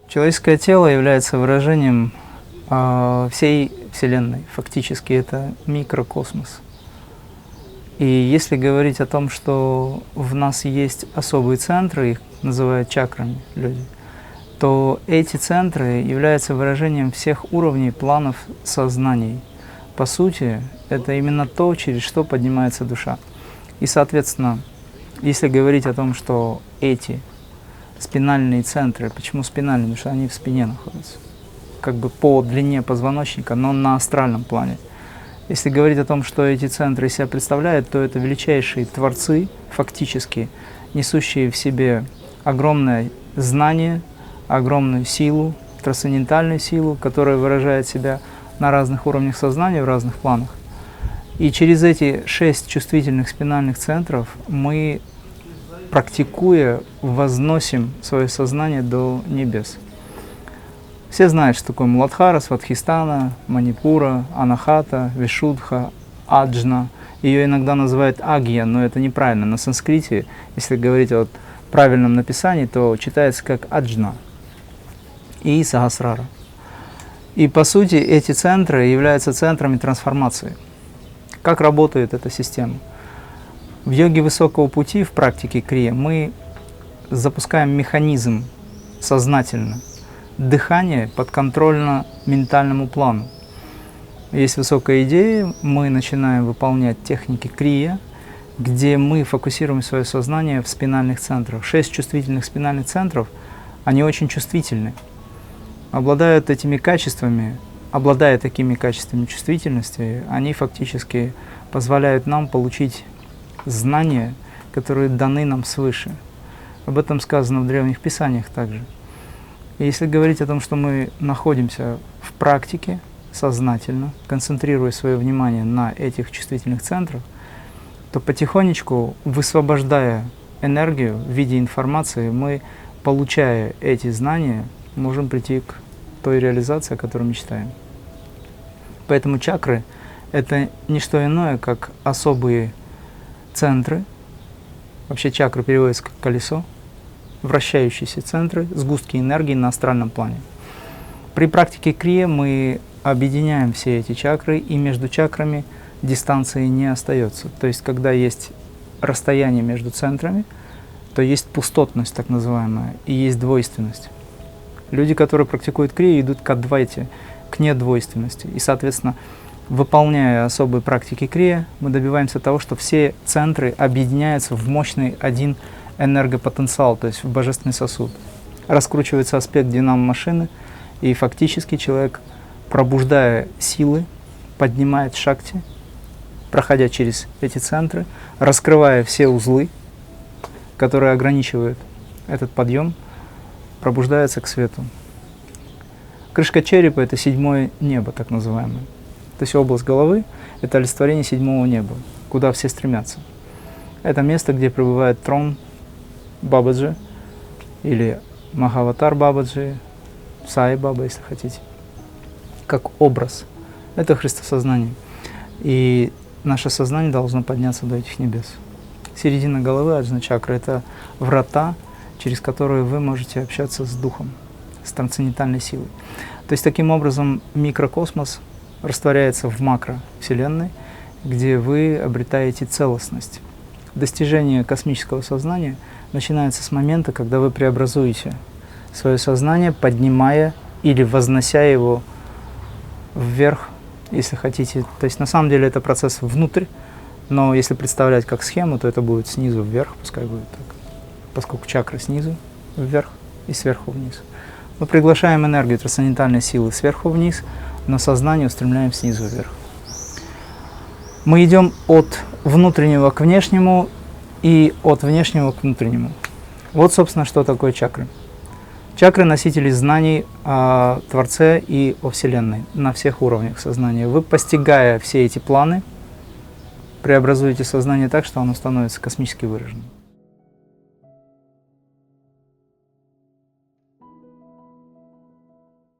Человеческое тело является выражением всей Вселенной. Фактически это микрокосмос. И если говорить о том, что в нас есть особые центры, их называют чакрами люди, то эти центры являются выражением всех уровней, планов сознаний. По сути, это именно то, через что поднимается душа. И, соответственно, если говорить о том, что эти спинальные центры, почему спинальные? Потому что они в спине находятся, как бы по длине позвоночника, но на астральном плане. Если говорить о том, что эти центры из себя представляют, то это величайшие творцы, фактически, несущие в себе огромное знание, огромную силу, трансцендентальную силу, которая выражает себя на разных уровнях сознания, в разных планах. И через эти 6 чувствительных спинальных центров мы, практикуя, возносим свое сознание до небес. Все знают, что такое Муладхара, Сватхистана, Манипура, Анахата, Вишудха, Аджна. Ее иногда называют Агья, но это неправильно. На санскрите, если говорить о правильном написании, то читается как Аджна и Сахасрара. И по сути эти центры являются центрами трансформации. Как работает эта система? В йоге высокого пути, в практике крия, мы запускаем механизм сознательно, дыхание подконтрольно ментальному плану. Есть высокая идея, мы начинаем выполнять техники крия, где мы фокусируем свое сознание в спинальных центрах. 6 чувствительных спинальных центров, они очень чувствительны. Обладая такими качествами чувствительности, они фактически позволяют нам получить знания, которые даны нам свыше. Об этом сказано в древних писаниях также. И если говорить о том, что мы находимся в практике сознательно, концентрируя свое внимание на этих чувствительных центрах, то потихонечку, высвобождая энергию в виде информации, мы, получая эти знания, можем прийти к той реализации, о которой мечтаем. Поэтому чакры – это не что иное, как особые центры. Вообще чакры переводятся как колесо, вращающиеся центры, сгустки энергии на астральном плане. При практике крия мы объединяем все эти чакры, и между чакрами дистанции не остается. То есть, когда есть расстояние между центрами, то есть пустотность, так называемая, и есть двойственность. Люди, которые практикуют крию, идут к адвайте, к недвойственности. И, соответственно, выполняя особые практики крия, мы добиваемся того, что все центры объединяются в мощный один энергопотенциал, то есть в божественный сосуд. Раскручивается аспект динамо-машины, и фактически человек, пробуждая силы, поднимает шакти, проходя через эти центры, раскрывая все узлы, которые ограничивают этот подъем, пробуждается к свету. Крышка черепа – это 7-е небо, так называемое. То есть область головы – это олицетворение 7-го неба, куда все стремятся. Это место, где пребывает трон Бабаджи, или Махаватар Бабаджи, Сай Баба, если хотите, как образ. Это Христосознание. И наше сознание должно подняться до этих небес. Середина головы, аджна-чакра – это врата, через которые вы можете общаться с Духом, с трансцендентальной силой. То есть таким образом микрокосмос растворяется в макровселенной, где вы обретаете целостность. Достижение космического сознания начинается с момента, когда вы преобразуете свое сознание, поднимая или вознося его вверх, если хотите. То есть на самом деле это процесс внутрь, но если представлять как схему, то это будет снизу вверх, пускай будет так, поскольку чакры снизу вверх и сверху вниз. Мы приглашаем энергию трансцендентальной силы сверху вниз, но сознание устремляем снизу вверх. Мы идем от внутреннего к внешнему и от внешнего к внутреннему. Вот, собственно, что такое чакры. Чакры – носители знаний о Творце и о Вселенной на всех уровнях сознания. Вы, постигая все эти планы, преобразуете сознание так, что оно становится космически выраженным.